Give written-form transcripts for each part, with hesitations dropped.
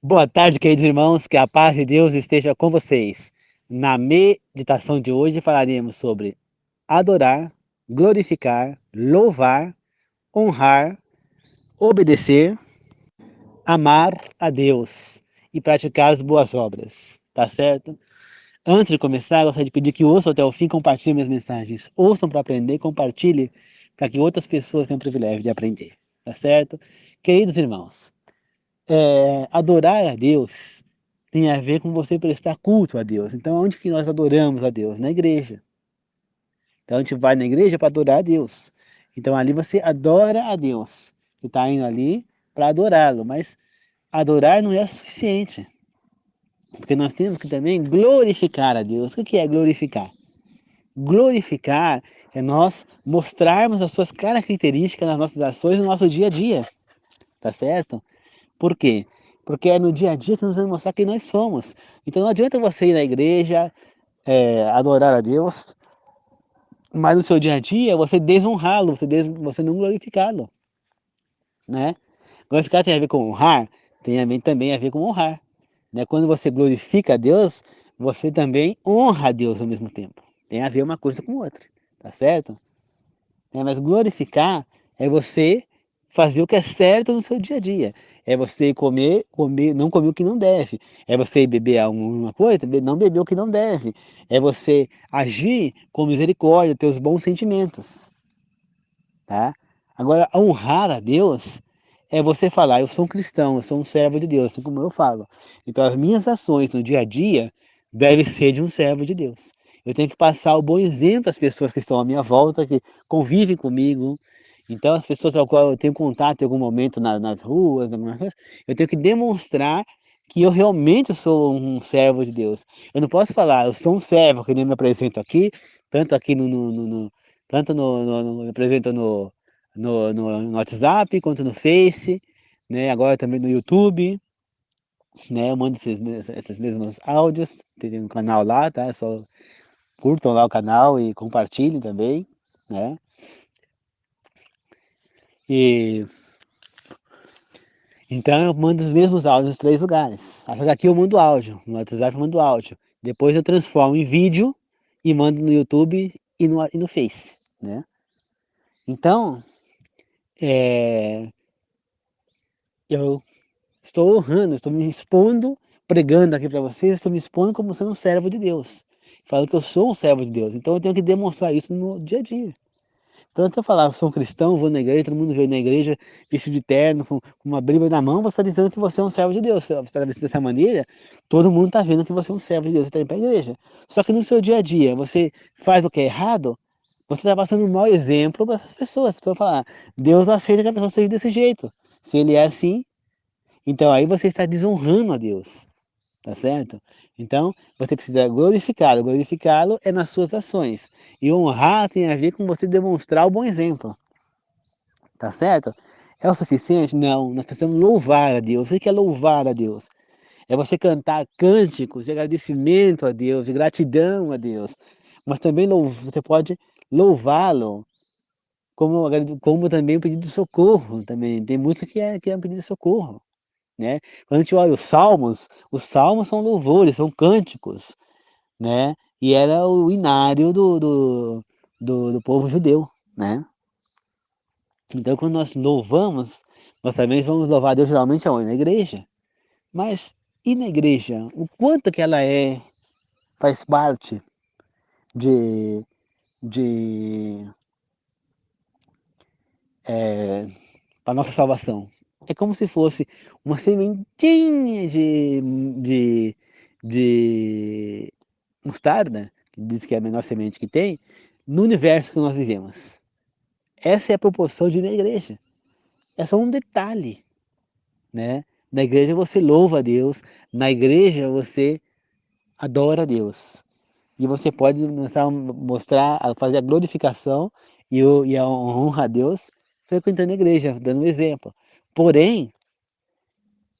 Boa tarde, queridos irmãos, que a paz de Deus esteja com vocês. Na meditação de hoje falaremos sobre adorar, glorificar, louvar, honrar, obedecer, amar a Deus e praticar as boas obras. Tá certo? Antes de começar, eu gostaria de pedir que ouçam até o fim e compartilhem minhas mensagens. Ouçam para aprender, compartilhem para que outras pessoas tenham o privilégio de aprender. Tá certo? Queridos irmãos, adorar a Deus tem a ver com você prestar culto a Deus. Então, onde que nós adoramos a Deus? Na igreja. Então, a gente vai na igreja para adorar a Deus. Então, ali você adora a Deus. Você está indo ali para adorá-lo, mas adorar não é suficiente. Porque nós temos que também glorificar a Deus. O que é glorificar? Glorificar é nós mostrarmos as suas características nas nossas ações no nosso dia a dia. Tá certo? Por quê? Porque é no dia a dia que nos vai mostrar quem nós somos. Então não adianta você ir na igreja, adorar a Deus, mas no seu dia a dia você desonrá-lo, você não glorificá-lo, né? Glorificar tem a ver com honrar, também a ver com honrar, né? Quando você glorifica a Deus, você também honra a Deus ao mesmo tempo. Tem a ver uma coisa com outra, tá certo? Mas glorificar é você fazer o que é certo no seu dia a dia. É você não comer o que não deve. É você beber alguma coisa, não beber o que não deve. É você agir com misericórdia, ter os bons sentimentos. Tá? Agora, honrar a Deus é você falar, eu sou um cristão, eu sou um servo de Deus, assim como eu falo. Então, as minhas ações no dia a dia devem ser de um servo de Deus. Eu tenho que passar o bom exemplo às pessoas que estão à minha volta, que convivem comigo. Então, as pessoas com qual eu tenho contato em algum momento nas ruas, alguma coisa, eu tenho que demonstrar que eu realmente sou um servo de Deus. Eu não posso falar, eu sou um servo, que nem me apresento aqui, tanto aqui tanto me apresento no WhatsApp, quanto no Face, né? Agora também no YouTube, né? Eu mando esses mesmos áudios, tem um canal lá, tá? Só curtam lá o canal e compartilhem também, né? E então eu mando os mesmos áudios nos três lugares. Aqui eu mando áudio, no WhatsApp eu mando áudio. Depois eu transformo em vídeo e mando no YouTube e no Face, né? Então, é, eu estou honrando, estou me expondo, pregando aqui para vocês, estou me expondo como sendo um servo de Deus. Falo que eu sou um servo de Deus, então eu tenho que demonstrar isso no dia a dia. Tanto eu falar, eu sou um cristão, vou na igreja, todo mundo vê na igreja, vestido de terno, com uma Bíblia na mão, você está dizendo que você é um servo de Deus. Você está vestido dessa maneira, todo mundo está vendo que você é um servo de Deus, você está indo para a igreja. Só que no seu dia a dia, você faz o que é errado, você está passando um mau exemplo para essas pessoas. As pessoas falam, Deus aceita que a pessoa seja desse jeito. Se ele é assim, então aí você está desonrando a Deus, tá certo? Então você precisa glorificá-lo. Glorificá-lo é nas suas ações. E honrar tem a ver com você demonstrar o bom exemplo, tá certo? É o suficiente? Não, nós precisamos louvar a Deus. O que é louvar a Deus? É você cantar cânticos de agradecimento a Deus, de gratidão a Deus. Mas também você pode louvá-lo como também um pedido de socorro. Também tem música que é um pedido de socorro, né? Quando a gente olha os salmos são louvores, são cânticos, né? E era o inário do povo judeu, né? Então, quando nós louvamos, nós também vamos louvar a Deus geralmente aonde? Na igreja. Mas e na igreja? O quanto que ela faz parte de, de para nossa salvação? É como se fosse uma sementinha de, de mostarda, que diz que é a menor semente que tem, no universo que nós vivemos. Essa é a proporção de ir na igreja. É só um detalhe, né? Na igreja você louva a Deus, na igreja você adora a Deus. E você pode mostrar, fazer a glorificação e a honra a Deus frequentando a igreja, dando um exemplo. Porém,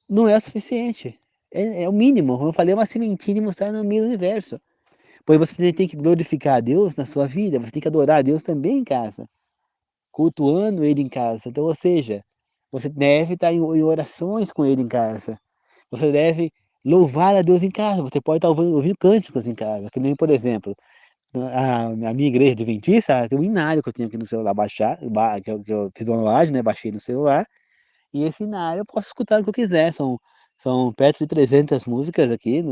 não é o suficiente. É o mínimo. Como eu falei, é uma sementinha de mostrar no meio do universo. Pois você tem que glorificar a Deus na sua vida, você tem que adorar a Deus também em casa, cultuando Ele em casa. Então, ou seja, você deve estar em orações com Ele em casa. Você deve louvar a Deus em casa. Você pode estar ouvindo cânticos em casa. Que nem, por exemplo, a minha igreja adventista tem um inário que eu tenho aqui no celular baixar, que eu fiz download, né? Baixei no celular. E esse inário eu posso escutar o que eu quiser. São perto de 300 músicas aqui,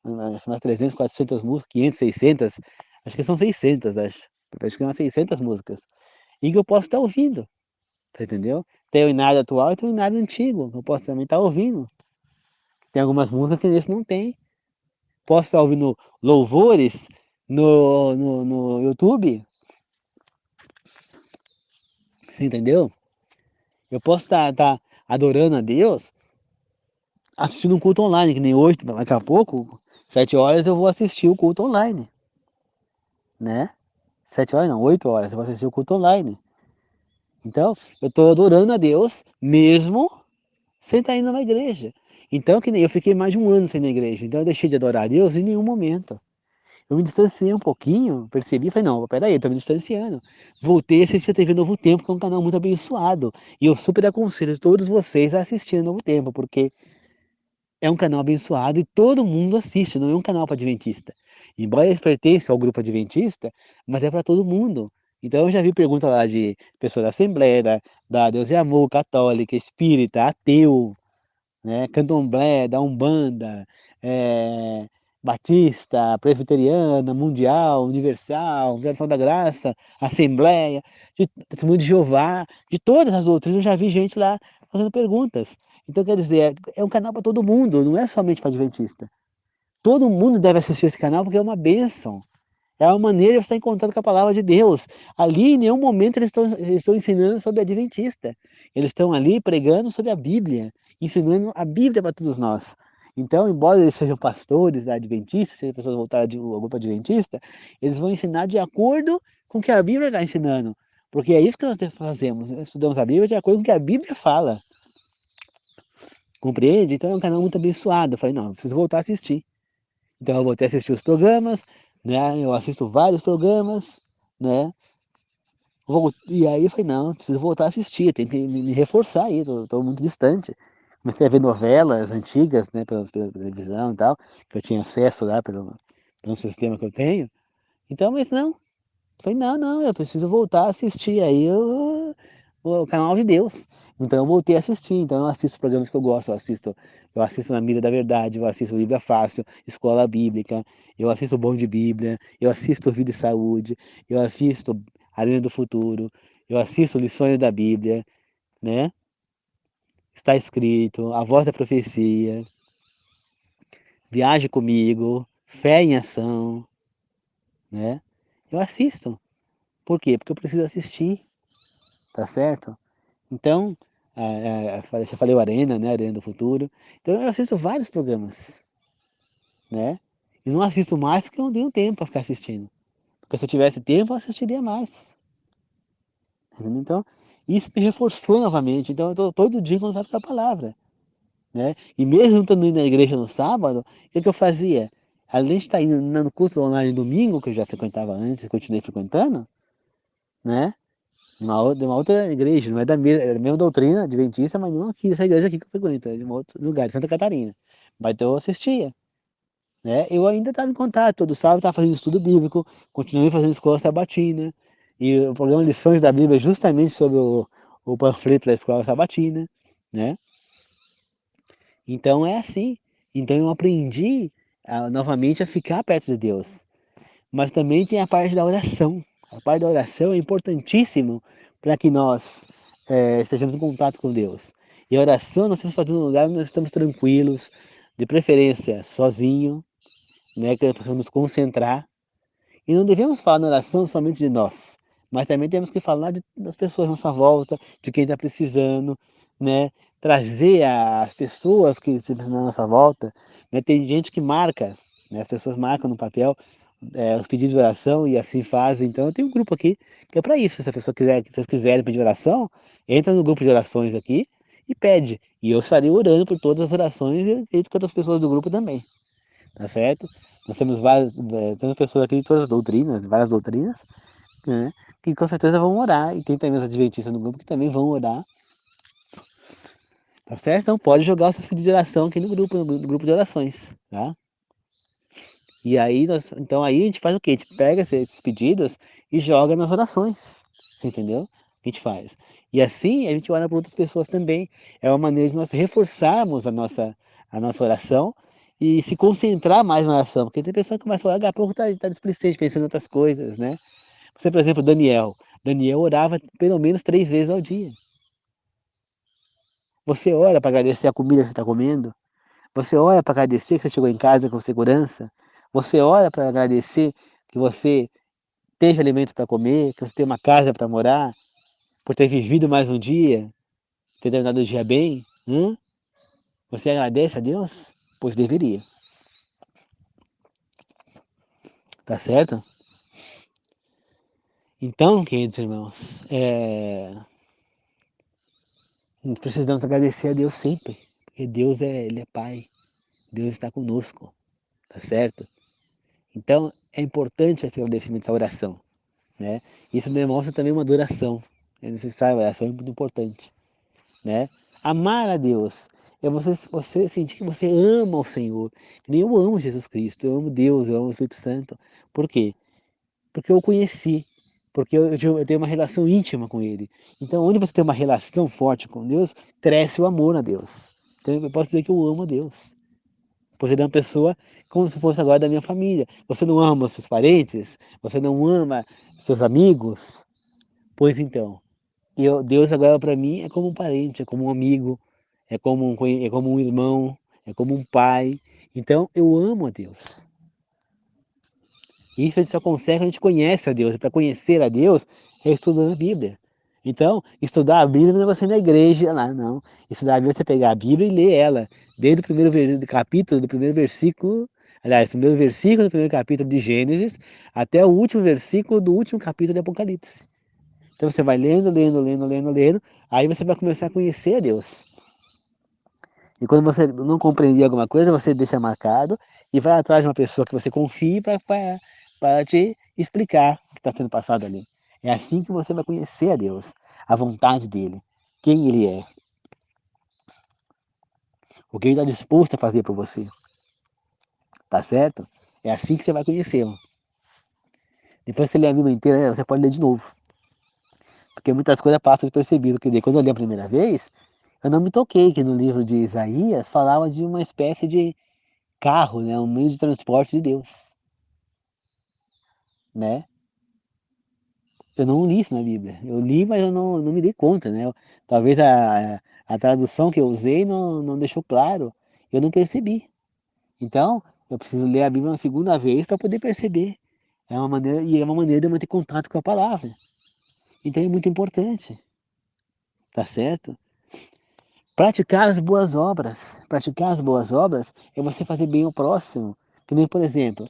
umas 300, 400 músicas, 500, 600. Acho que são 600, acho. Acho que umas 600 músicas. E que eu posso estar ouvindo, tá entendeu? Tem o inário atual e tem o inário antigo, que eu posso também estar ouvindo. Tem algumas músicas que esse não tem. Posso estar ouvindo louvores no YouTube, você entendeu? Eu posso estar adorando a Deus assistindo um culto online, que nem hoje, daqui a pouco, 7 horas eu vou assistir o culto online, né? 7 horas não, 8 horas eu vou assistir o culto online. Então, eu estou adorando a Deus mesmo sem estar indo na igreja. Então, que nem eu fiquei mais de um ano sem ir na igreja, então eu deixei de adorar a Deus em nenhum momento. Eu me distanciei um pouquinho, percebi, falei, não, peraí, eu tô me distanciando. Voltei a assistir a TV Novo Tempo, que é um canal muito abençoado. E eu super aconselho todos vocês a assistirem Novo Tempo, porque é um canal abençoado e todo mundo assiste, não é um canal para adventista. Embora ele pertença ao grupo adventista, mas é para todo mundo. Então eu já vi pergunta lá de pessoa da Assembleia, da Deus e Amor, católica, espírita, ateu, né? Candomblé, da Umbanda, é, Batista, Presbiteriana, Mundial, Universal, Geração da Graça, Assembleia, de Testemunho de Jeová, de todas as outras, eu já vi gente lá fazendo perguntas. Então, quer dizer, é um canal para todo mundo, não é somente para Adventista. Todo mundo deve assistir esse canal porque é uma bênção. É uma maneira de você estar em contato com a palavra de Deus. Ali, em nenhum momento, eles estão ensinando sobre Adventista. Eles estão ali pregando sobre a Bíblia, ensinando a Bíblia para todos nós. Então, embora eles sejam pastores adventistas, sejam pessoas voltadas ao grupo adventista, eles vão ensinar de acordo com o que a Bíblia está ensinando. Porque é isso que nós fazemos, né? Estudamos a Bíblia de acordo com o que a Bíblia fala. Compreende? Então é um canal muito abençoado. Eu falei, não, eu preciso voltar a assistir. Então eu voltei a assistir os programas, né? Eu assisto vários programas, né? E aí eu falei, não, eu preciso voltar a assistir, tem que me reforçar aí, tô muito distante. Comecei a ver novelas antigas, né, pela televisão e tal, que eu tinha acesso lá pelo sistema que eu tenho. Então, mas não, falei, não, não, eu preciso voltar a assistir aí o canal de Deus. Então eu voltei a assistir, então eu assisto programas que eu gosto, eu assisto Na Mira da Verdade, eu assisto Bíblia Fácil, Escola Bíblica, eu assisto Bom de Bíblia, eu assisto Vida e Saúde, eu assisto Arena do Futuro, eu assisto Lições da Bíblia, né? Está escrito, A Voz da Profecia, Viaje Comigo, Fé em Ação, né? Eu assisto. Por quê? Porque eu preciso assistir, tá certo? Então, já falei o Arena, né? Arena do Futuro. Então eu assisto vários programas, né? E não assisto mais porque eu não tenho tempo para ficar assistindo. Porque se eu tivesse tempo, eu assistiria mais. Entendeu? Então, isso me reforçou novamente. Então, eu estou todo dia em contato com a palavra, né? E mesmo estando indo na igreja no sábado, o que eu fazia? Além de estar indo no curso online domingo, que eu já frequentava antes e continuei frequentando, né? De uma outra igreja, não é da mesma doutrina adventista, mas não aqui, dessa igreja aqui que eu frequento, é de um outro lugar, de Santa Catarina. Mas então eu assistia, né? Eu ainda estava em contato, todo sábado estava fazendo estudo bíblico, continuei fazendo escola sabatina, e o programa Lições da Bíblia é justamente sobre o panfleto da escola sabatina, né? Então é assim. Então eu aprendi novamente a ficar perto de Deus. Mas também tem a parte da oração. A parte da oração é importantíssimo para que nós estejamos em contato com Deus. E a oração nós temos que fazer num lugar onde nós estamos tranquilos, de preferência sozinho, né, que nós possamos nos concentrar. E não devemos falar na oração somente de nós, mas também temos que falar das pessoas à nossa volta, de quem está precisando, né? Trazer as pessoas que estão precisando à nossa volta. Né? Tem gente que marca, né? As pessoas marcam no papel os pedidos de oração e assim fazem. Então eu tenho um grupo aqui que é para isso. Se a pessoa quiser, se vocês quiserem pedir oração, entra no grupo de orações aqui e pede. E eu estarei orando por todas as orações e acredito que outras pessoas do grupo também. Tá certo? Nós temos temos pessoas aqui de todas as doutrinas, várias doutrinas, né, que com certeza vão orar, e tem também os adventistas no grupo que também vão orar, Tá certo? Então pode jogar os seus pedidos de oração aqui no grupo de orações, tá? E aí, então aí a gente faz o quê? A gente pega esses pedidos e joga nas orações, entendeu? A gente faz. E assim a gente ora para outras pessoas também. É uma maneira de nós reforçarmos a nossa oração e se concentrar mais na oração. Porque tem pessoa que começa a orar, daqui a pouco tá displicente, pensando em outras coisas, né? Você, por exemplo, Daniel. Daniel orava pelo menos 3 vezes ao dia. Você ora para agradecer a comida que você está comendo? Você ora para agradecer que você chegou em casa com segurança? Você ora para agradecer que você teve alimento para comer, que você tem uma casa para morar, por ter vivido mais um dia, ter terminado o dia bem? Você agradece a Deus? Pois deveria, tá certo? Então, queridos irmãos, nós precisamos agradecer a Deus sempre, porque Deus Ele é Pai, Deus está conosco, tá certo? Então, é importante esse agradecimento, essa oração, né? Isso demonstra também uma adoração, é necessário, a oração é muito importante, né? Amar a Deus é você sentir que você ama o Senhor. Que nem eu amo Jesus Cristo, eu amo Deus, eu amo o Espírito Santo. Por quê? Porque eu o conheci, porque eu tenho uma relação íntima com Ele. Então, onde você tem uma relação forte com Deus, cresce o amor a Deus. Então, eu posso dizer que eu amo a Deus. Por ser uma pessoa como se fosse agora da minha família. Você não ama seus parentes? Você não ama seus amigos? Pois então, Deus agora para mim é como um parente, é como um amigo, é como um irmão, é como um pai. Então eu amo a Deus. Isso a gente só consegue quando a gente conhece a Deus. Para conhecer a Deus é estudando a Bíblia. Então, estudar a Bíblia não é você ir na igreja lá, não. Estudar a Bíblia é você pegar a Bíblia e ler ela. Desde o primeiro capítulo, do primeiro versículo, aliás, primeiro versículo do primeiro capítulo de Gênesis, até o último versículo do último capítulo de Apocalipse. Então você vai lendo, lendo, lendo, lendo, lendo, aí você vai começar a conhecer a Deus. E quando você não compreender alguma coisa, você deixa marcado e vai atrás de uma pessoa que você confie para te explicar o que está sendo passado ali. É assim que você vai conhecer a Deus, a vontade dele, quem ele é, o que ele está disposto a fazer por você. Tá certo? É assim que você vai conhecê-lo. Depois que você lê a Bíblia inteira, você pode ler de novo. Porque muitas coisas passam despercebidas. Quer dizer, quando eu li a primeira vez, eu não me toquei que no livro de Isaías falava de uma espécie de carro, né, um meio de transporte de Deus, né? Eu não li isso na Bíblia. Eu li, mas eu não me dei conta, né? Talvez a tradução que eu usei não deixou claro. Eu não percebi. Então, eu preciso ler a Bíblia uma segunda vez para poder perceber. É uma maneira de eu manter contato com a palavra. Então é muito importante, tá certo? Praticar as boas obras. Praticar as boas obras é você fazer bem ao próximo. Que nem, por exemplo,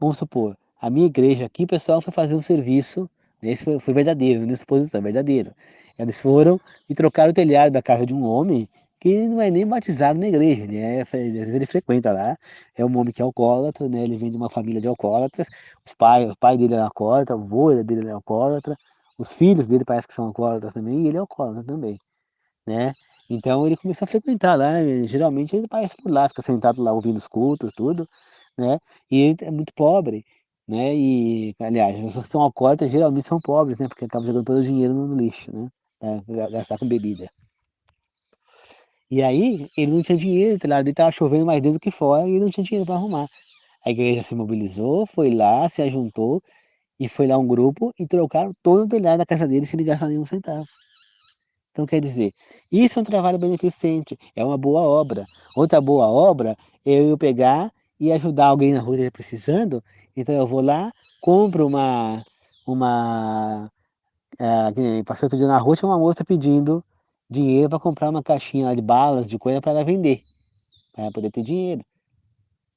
vamos supor, a minha igreja aqui, o pessoal foi fazer um serviço, esse foi verdadeiro, não é suposição, é verdadeiro. Eles foram e trocaram o telhado da casa de um homem que não é nem batizado na igreja, ele frequenta lá, é um homem que é alcoólatra, né? Ele vem de uma família de alcoólatras, o pai dele é alcoólatra, o avô dele é alcoólatra, os filhos dele parece que são alcoólatras também, e ele é alcoólatra também, né? Então ele começou a frequentar lá, geralmente ele aparece por lá, fica sentado lá ouvindo os cultos, tudo, né? E ele é muito pobre, né? E, aliás, as pessoas que são alcoólatras geralmente são pobres, né? Porque acabam jogando todo o dinheiro no lixo, né? Pra gastar com bebida. E aí, ele não tinha dinheiro, tá lá, ele tava chovendo mais dentro que fora e ele não tinha dinheiro para arrumar. A igreja se mobilizou, foi lá, se ajuntou e foi lá um grupo e trocaram todo o telhado da casa dele sem ele gastar nenhum centavo. Então, quer dizer, isso é um trabalho beneficente, é uma boa obra. Outra boa obra é eu pegar e ajudar alguém na rua que está precisando. Então, eu vou lá, compro que nem passei outro dia na rua, tinha uma moça pedindo dinheiro para comprar uma caixinha lá de balas, de coisa para ela vender, para ela poder ter dinheiro.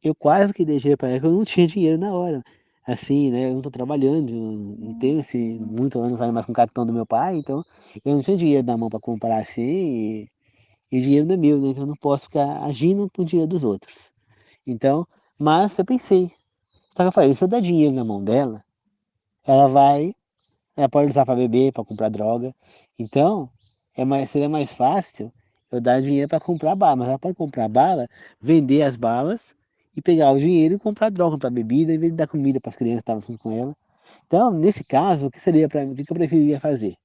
Eu quase que dei dinheiro para ela, porque eu não tinha dinheiro na hora. Assim, né? Eu não estou trabalhando, eu não tenho esse muito anos mais com o cartão do meu pai, então eu não tinha dinheiro na mão para comprar assim, e o dinheiro não é meu, né? Então eu não posso ficar agindo com o dinheiro dos outros. Então, mas eu pensei, só que eu falei, se eu der dinheiro na mão dela, ela vai, ela pode usar para beber, para comprar droga. Então, seria mais fácil Eu dar dinheiro para comprar bala, mas ela pode comprar bala, vender as balas e pegar o dinheiro e comprar droga, comprar bebida, em vez de dar comida para as crianças que estavam junto com ela. Então, nesse caso, o que seria para mim? O que eu preferiria fazer?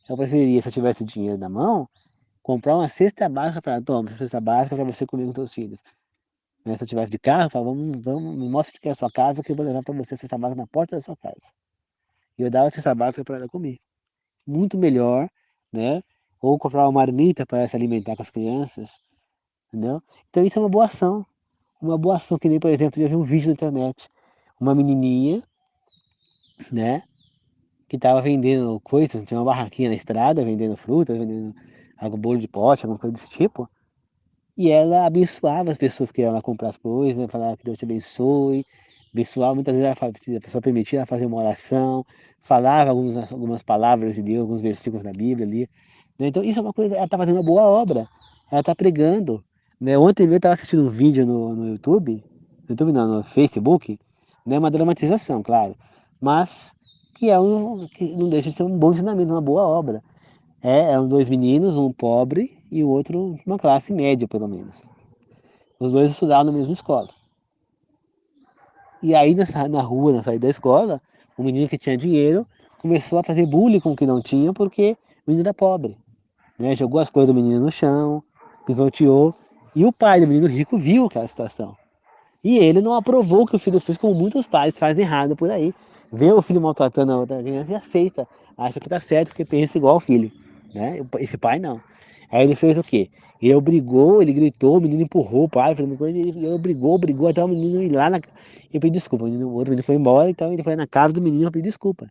Eu preferiria, se eu tivesse dinheiro na mão, comprar uma cesta básica para toma, cesta básica para você comer com seus filhos. Né? Se eu tivesse de carro, eu falava, vamos, me mostra que é a sua casa, que eu vou levar para você a cesta básica na porta da sua casa. E eu dava a cesta básica para ela comer. Muito melhor, né? Ou comprar uma marmita para ela se alimentar com as crianças, entendeu? Então isso é uma boa ação. Uma boa ação, que nem, por exemplo, eu vi um vídeo na internet. Uma menininha, né? Que estava vendendo coisas, tinha uma barraquinha na estrada, vendendo frutas, vendendo algo, bolo de pote, alguma coisa desse tipo. E ela abençoava as pessoas que iam lá comprar as coisas, né? Falava que Deus te abençoe. Abençoava, muitas vezes a pessoa permitia ela fazer uma oração, falava algumas palavras de Deus, alguns versículos da Bíblia ali. Né? Então isso é uma coisa, ela está fazendo uma boa obra, ela está pregando. Né? Ontem mesmo eu estava assistindo um vídeo no YouTube, no YouTube não, no Facebook, né? Uma dramatização, claro, mas que não deixa de ser um bom ensinamento, uma boa obra. Eram dois meninos, um pobre e o outro uma classe média, pelo menos. Os dois estudavam na mesma escola. E aí, na rua, na saída da escola, o menino que tinha dinheiro começou a fazer bullying com o que não tinha, porque o menino era pobre. Né? Jogou as coisas do menino no chão, pisoteou. E o pai do menino rico viu aquela situação. E ele não aprovou o que o filho fez, como muitos pais fazem errado por aí. Vê o filho maltratando a outra criança e aceita. Acha que tá certo, porque pensa igual o filho. Né? Esse pai não. Aí ele fez o quê? Ele obrigou, ele gritou, o menino empurrou o pai, fez uma coisa, e ele obrigou até o menino ir lá e pedir desculpa. O outro menino foi embora, então ele foi na casa do menino para pedir desculpa.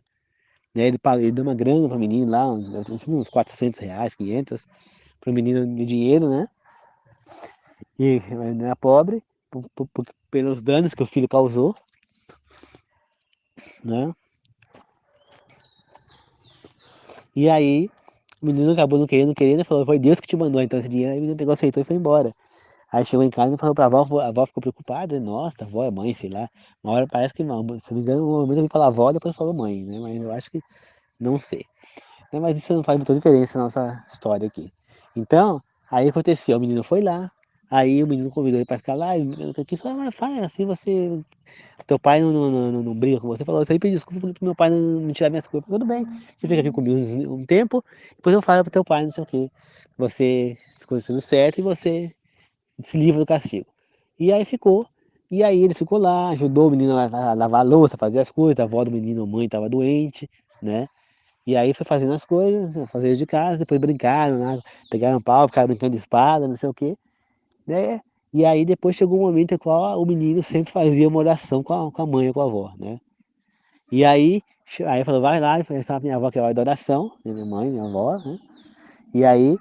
Né? Ele deu uma grana para o menino lá, uns R$ 400, 500, para o menino de dinheiro, né? E ele não era pobre, pelos danos que o filho causou, né? E aí, o menino acabou não querendo, falou, foi Deus que te mandou então esse dinheiro, aí o menino pegou, aceitou e foi embora. Aí chegou em casa e falou pra avó, a avó ficou preocupada, nossa, a avó é mãe, sei lá. Uma hora parece que não, se não me engano, no momento eu vi falar avó, depois falou mãe, né? Mas eu acho que, não sei. Né? Mas isso não faz muita diferença na nossa história aqui. Então, aí aconteceu, o menino foi lá, aí o menino convidou ele pra ficar lá, e eu quis falar, mas faz assim, você teu pai não briga com você, falou, você aí pediu desculpa pro meu pai não tirar minhas culpas. Tudo bem, você fica aqui comigo um tempo, depois eu falo pro teu pai, não sei o que. Você ficou sendo certo e você se livra do castigo. E aí ficou. E aí ele ficou lá, ajudou o menino a lavar a louça, fazer as coisas, a avó do menino, a mãe estava doente, né? E aí foi fazendo as coisas, fazer de casa, depois brincaram, né? Pegaram pau, ficaram brincando de espada, não sei o quê, né? E aí depois chegou um momento em qual o menino sempre fazia uma oração com a mãe ou com a avó, né? E aí falou, vai lá, e falei pra minha avó que é a hora da oração, minha mãe, minha avó, né? E aí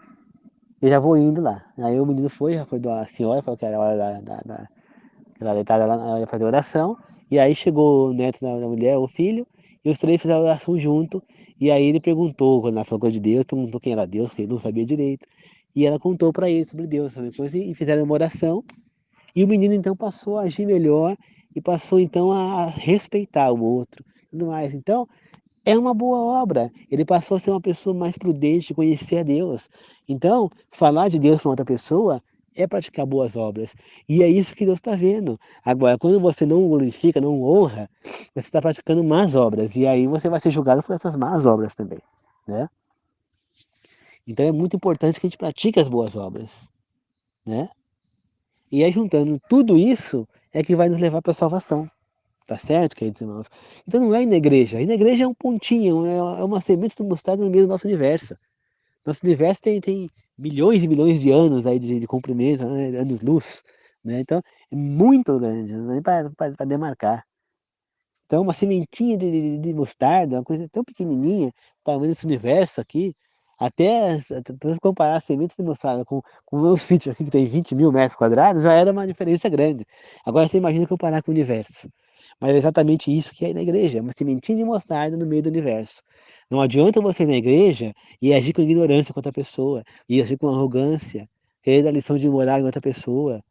eu já vou indo lá. Aí o menino foi, já foi da senhora, falou que era a hora ela deitada lá, ela ia fazer oração. E aí chegou o neto da mulher, o filho, e os três fizeram oração junto. E aí ele perguntou, quando ela falou coisa de Deus, perguntou quem era Deus, porque ele não sabia direito. E ela contou para ele sobre Deus, sobre coisa, e fizeram uma oração. E o menino então passou a agir melhor e passou então a respeitar o outro, tudo mais. Então, é uma boa obra. Ele passou a ser uma pessoa mais prudente, conhecer a Deus. Então, falar de Deus para outra pessoa é praticar boas obras. E é isso que Deus está vendo. Agora, quando você não glorifica, não honra, você está praticando más obras. E aí você vai ser julgado por essas más obras também. Né? Então é muito importante que a gente pratique as boas obras. Né? E aí, juntando tudo isso, é que vai nos levar para a salvação. Tá certo, queridos irmãos? Então não é ir na igreja é um pontinho, é uma semente do mostarda no meio do nosso universo. Nosso universo tem milhões e milhões de anos aí de comprimento, né, anos-luz, né? Então é muito grande, não dá nem para demarcar. Então uma sementinha de mostarda, uma coisa tão pequenininha, tamanho desse universo aqui, até para comparar a semente de mostarda com o meu sítio aqui que tem 20 mil metros quadrados, já era uma diferença grande. Agora você imagina comparar com o universo. Mas é exatamente isso que é na igreja, é uma sementinha de mostarda no meio do universo. Não adianta você ir na igreja e agir com ignorância contra a pessoa, e agir com arrogância, querer dar lição de moral em outra pessoa,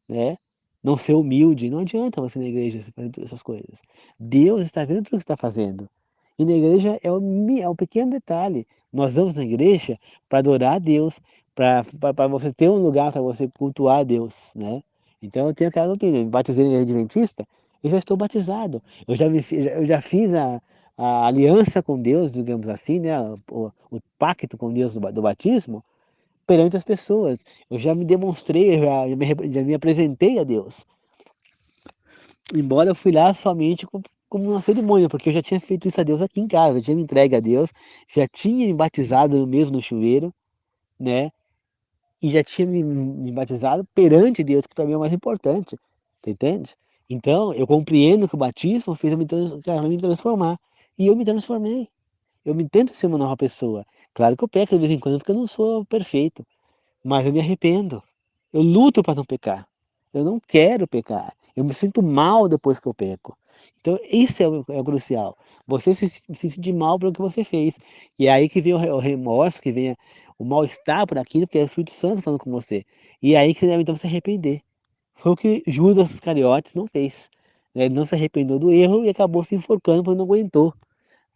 né? Não ser humilde, não adianta você ir na igreja fazer todas essas coisas. Deus está vendo tudo o que você está fazendo. E na igreja é um pequeno detalhe. Nós vamos na igreja para adorar a Deus, para você ter um lugar para você cultuar a Deus, né? Então eu tenho aquela doutrina, eu me batizei na igreja adventista, eu já estou batizado, eu já fiz a aliança com Deus, digamos assim, né? O pacto com Deus do batismo, perante as pessoas. Eu já me demonstrei, já me apresentei a Deus. Embora eu fui lá somente como uma cerimônia, porque eu já tinha feito isso a Deus aqui em casa, eu tinha me entregue a Deus, já tinha me batizado mesmo no chuveiro, né? E já tinha me batizado perante Deus, que para mim é o mais importante, você entende? Então, eu compreendo que o batismo fez eu me transformar, e eu me transformei, eu me tento ser uma nova pessoa. Claro que eu peco de vez em quando, porque eu não sou perfeito, mas eu me arrependo, eu luto para não pecar, eu não quero pecar, eu me sinto mal depois que eu peco. Então, isso é o crucial, você se sentir mal pelo que você fez, e é aí que vem o remorso, que vem o mal-estar por aquilo, porque é o Espírito Santo falando com você, e é aí que você deve então se arrepender. Foi o que Judas Iscariotes não fez, né? Ele não se arrependeu do erro e acabou se enforcando porque não aguentou,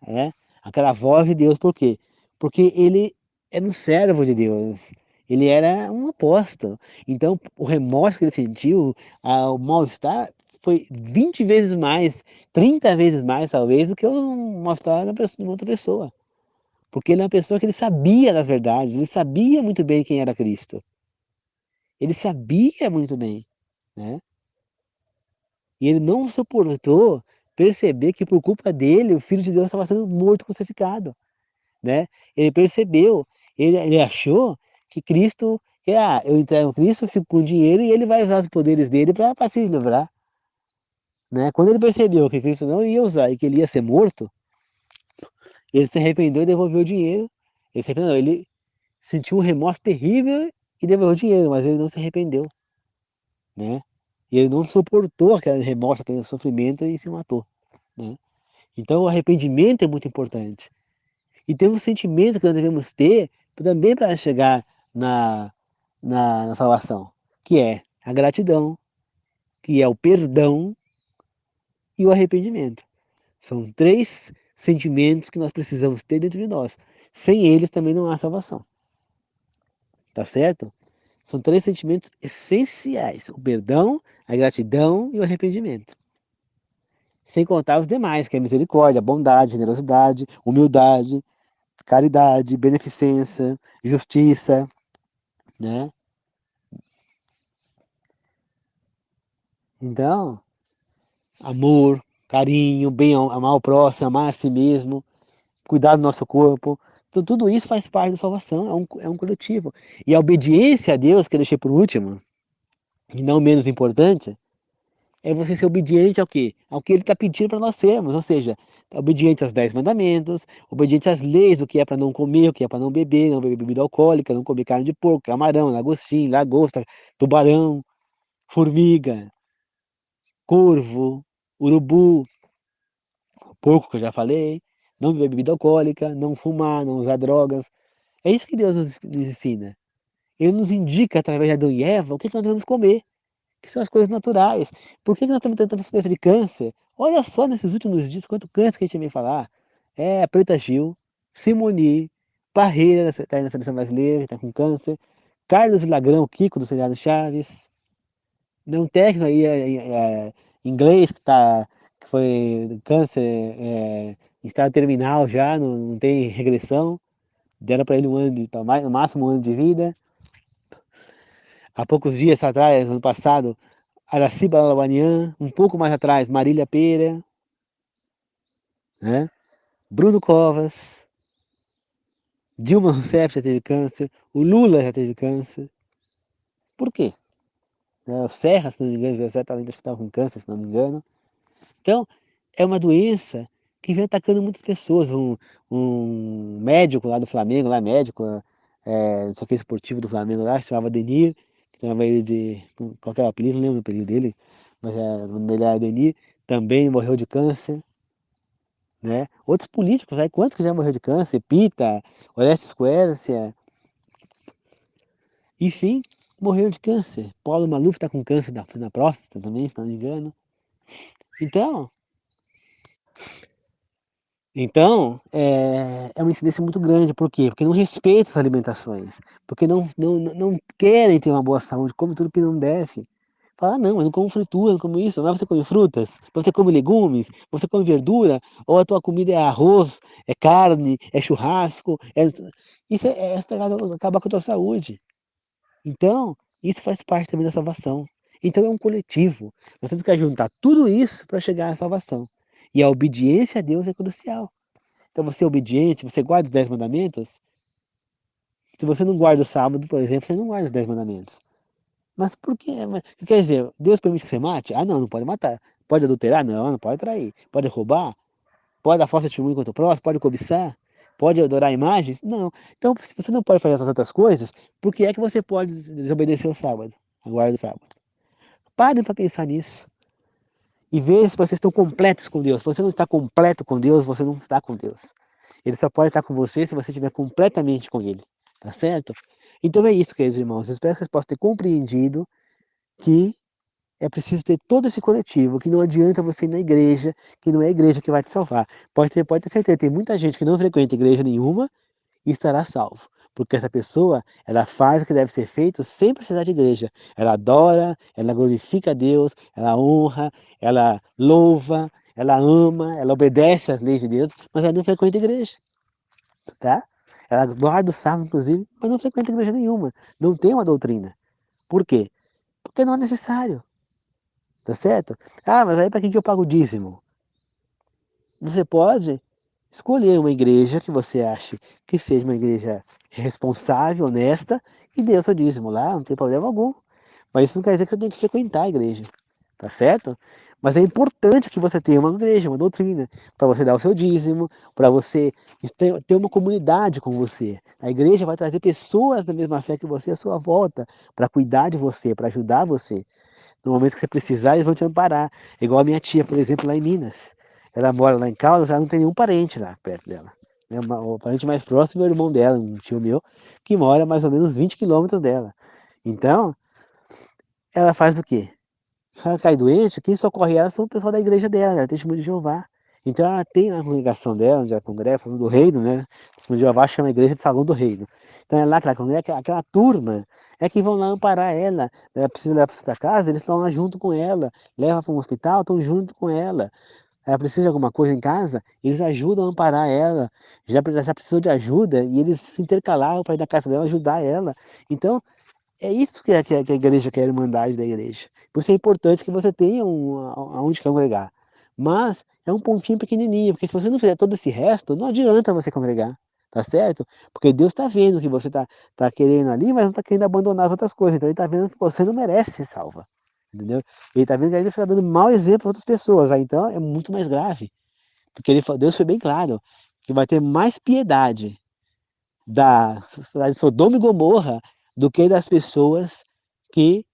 né? Aquela voz de Deus, por quê? Porque ele era um servo de Deus, ele era um apóstolo. Então, o remorso que ele sentiu, o mal-estar, foi 20 vezes mais, 30 vezes mais, talvez, do que o mal-estar de uma outra pessoa. Porque ele é uma pessoa que ele sabia das verdades, ele sabia muito bem quem era Cristo. Ele sabia muito bem, né? E ele não suportou perceber que por culpa dele, o Filho de Deus estava sendo morto, crucificado, né? Ele percebeu, ele achou que Cristo, eu entrego Cristo, eu fico com dinheiro e ele vai usar os poderes dele para se livrar, né? Quando ele percebeu que Cristo não ia usar e que ele ia ser morto, ele se arrependeu e devolveu o dinheiro. Ele se arrependeu, ele sentiu um remorso terrível e devolveu o dinheiro, mas ele não se arrependeu, né? E ele não suportou aquele remorso, aquele sofrimento e se matou, né? Então o arrependimento é muito importante. E tem um sentimento que nós devemos ter também para chegar na, na salvação, que é a gratidão, que é o perdão e o arrependimento. São três sentimentos que nós precisamos ter dentro de nós. Sem eles também não há salvação. Tá certo? São três sentimentos essenciais: o perdão, a gratidão e o arrependimento. Sem contar os demais, que é a misericórdia, a bondade, a generosidade, humildade, caridade, beneficência, justiça, né? Então, amor, carinho, bem, amar o próximo, amar a si mesmo, cuidar do nosso corpo, tudo isso faz parte da salvação, é um coletivo. E a obediência a Deus, que eu deixei por último, e não menos importante, é você ser obediente ao quê? Ao que Ele está pedindo para nós sermos, ou seja, obediente aos 10 mandamentos, obediente às leis, o que é para não comer, o que é para não beber, não beber bebida alcoólica, não comer carne de porco, camarão, lagostim, lagosta, tubarão, formiga, corvo, urubu, porco que eu já falei, não beber bebida alcoólica, não fumar, não usar drogas. É isso que Deus nos ensina. Ele nos indica, através de Adão e Eva, o que nós devemos comer, que são as coisas naturais. Por que nós estamos tentando essa de câncer? Olha só nesses últimos dias quanto câncer que a gente veio falar. É a Preta Gil, Simoni, Parreira, está aí na seleção brasileira, está com câncer, Carlos Vilagrão, Kiko do seriado Chaves, um técnico aí inglês que foi câncer em estado terminal já, não tem regressão, deram para ele um ano no máximo um ano de vida. Há poucos dias atrás, ano passado, Araciba Balabanian, um pouco mais atrás, Marília Pêra, né? Bruno Covas, Dilma Rousseff já teve câncer, o Lula já teve câncer. Por quê? O Serra, se não me engano, José Talento acho que estava com câncer, se não me engano. Então, é uma doença que vem atacando muitas pessoas. Um médico lá do Flamengo, lá médico, não sei o que, esportivo do Flamengo lá, que se chamava Denir, que chamava ele de qualquer apelido, não lembro o apelido dele, mas o nome dele era Denir, também morreu de câncer, né? Outros políticos, aí, quantos que já morreu de câncer? Pita, Orestes Quercia, enfim, morreu de câncer. Paulo Maluf está com câncer na próstata também, se não me engano. Então, Então, é uma incidência muito grande. Por quê? Porque não respeitam as alimentações, porque não querem ter uma boa saúde, come tudo que não deve. Fala, ah, não, eu não como fritura, não como isso. Mas você come frutas, você come legumes, você come verdura, ou a tua comida é arroz, é carne, é churrasco. Isso acaba com a tua saúde. Então, isso faz parte também da salvação. Então é um coletivo. Nós temos que juntar tudo isso para chegar à salvação. E a obediência a Deus é crucial. Então você é obediente, você guarda os 10 mandamentos. Se você não guarda o sábado, por exemplo, você não guarda os 10 mandamentos. Mas por quê? Quer dizer, Deus permite que você mate? Ah, não, não pode matar. Pode adulterar? Não, não pode trair. Pode roubar? Pode dar falsa testemunho contra o próximo? Pode cobiçar? Pode adorar imagens? Não. Então, se você não pode fazer essas outras coisas, por que é que você pode desobedecer o sábado? A guarda do sábado. Parem para pensar nisso. E veja se vocês estão completos com Deus. Se você não está completo com Deus, você não está com Deus. Ele só pode estar com você se você estiver completamente com Ele. Tá certo? Então é isso, queridos irmãos. Eu espero que vocês possam ter compreendido que é preciso ter todo esse coletivo, que não adianta você ir na igreja, que não é a igreja que vai te salvar. Pode ter certeza, tem muita gente que não frequenta igreja nenhuma e estará salvo. Porque essa pessoa, ela faz o que deve ser feito sem precisar de igreja. Ela adora, ela glorifica a Deus, ela honra, ela louva, ela ama, ela obedece às leis de Deus, mas ela não frequenta igreja, tá? Ela guarda o sábado, inclusive, mas não frequenta igreja nenhuma. Não tem uma doutrina. Por quê? Porque não é necessário, tá certo? Ah, mas aí para que eu pago o dízimo? Você pode escolher uma igreja que você ache que seja uma igreja responsável, honesta, e dê o seu dízimo lá, não tem problema algum. Mas isso não quer dizer que você tem que frequentar a igreja, tá certo? Mas é importante que você tenha uma igreja, uma doutrina, para você dar o seu dízimo, para você ter uma comunidade com você. A igreja vai trazer pessoas da mesma fé que você à sua volta, para cuidar de você, para ajudar você. No momento que você precisar, eles vão te amparar. Igual a minha tia, por exemplo, lá em Minas. Ela mora lá em Caldas, ela não tem nenhum parente lá perto dela. Né? O parente mais próximo é o irmão dela, um tio meu, que mora a mais ou menos 20 quilômetros dela. Então, ela faz o quê? Se ela cai doente, quem socorre ela são o pessoal da igreja dela, ela é testemunho de Jeová. Então ela tem na congregação dela, onde ela congrega, falando do reino, né? O Jeová chama a igreja de salão do reino. Então é lá que ela congrega, aquela turma é que vão lá amparar ela. Ela precisa levar para Santa Casa, eles estão lá junto com ela. Leva para um hospital, estão junto com ela. Ela precisa de alguma coisa em casa, eles ajudam a amparar ela. Já precisou de ajuda e eles se intercalaram para ir na casa dela ajudar ela. Então, é isso que a igreja quer, a irmandade da igreja. Por isso é importante que você tenha aonde congregar. Mas é um pontinho pequenininho, porque se você não fizer todo esse resto, não adianta você congregar, tá certo? Porque Deus está vendo que você tá querendo ali, mas não está querendo abandonar as outras coisas. Então Ele está vendo que você não merece ser salva, entendeu? Ele está vendo que ainda você está dando mau exemplo para outras pessoas. Aí, então é muito mais grave, porque Deus foi bem claro que vai ter mais piedade da sociedade de Sodoma e Gomorra do que das pessoas que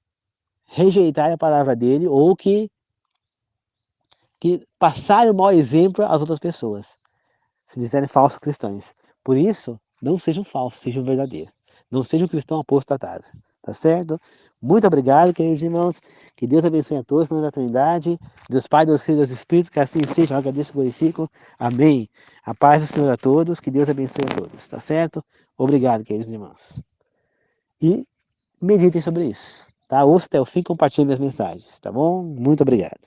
rejeitarem a palavra dele ou que passarem o mau exemplo às outras pessoas, se disserem falsos cristãos. Por isso, não sejam falsos, sejam verdadeiros. Não seja um cristão apostatado, tá certo? Muito obrigado, queridos irmãos. Que Deus abençoe a todos, na da Trindade, Deus Pai, Deus Filho, Deus Espírito, que assim seja. Eu agradeço e glorifico. Amém. A paz do Senhor a todos, que Deus abençoe a todos, tá certo? Obrigado, queridos irmãos. E meditem sobre isso, tá? Ouça até o fim e compartilhe minhas mensagens, tá bom? Muito obrigado.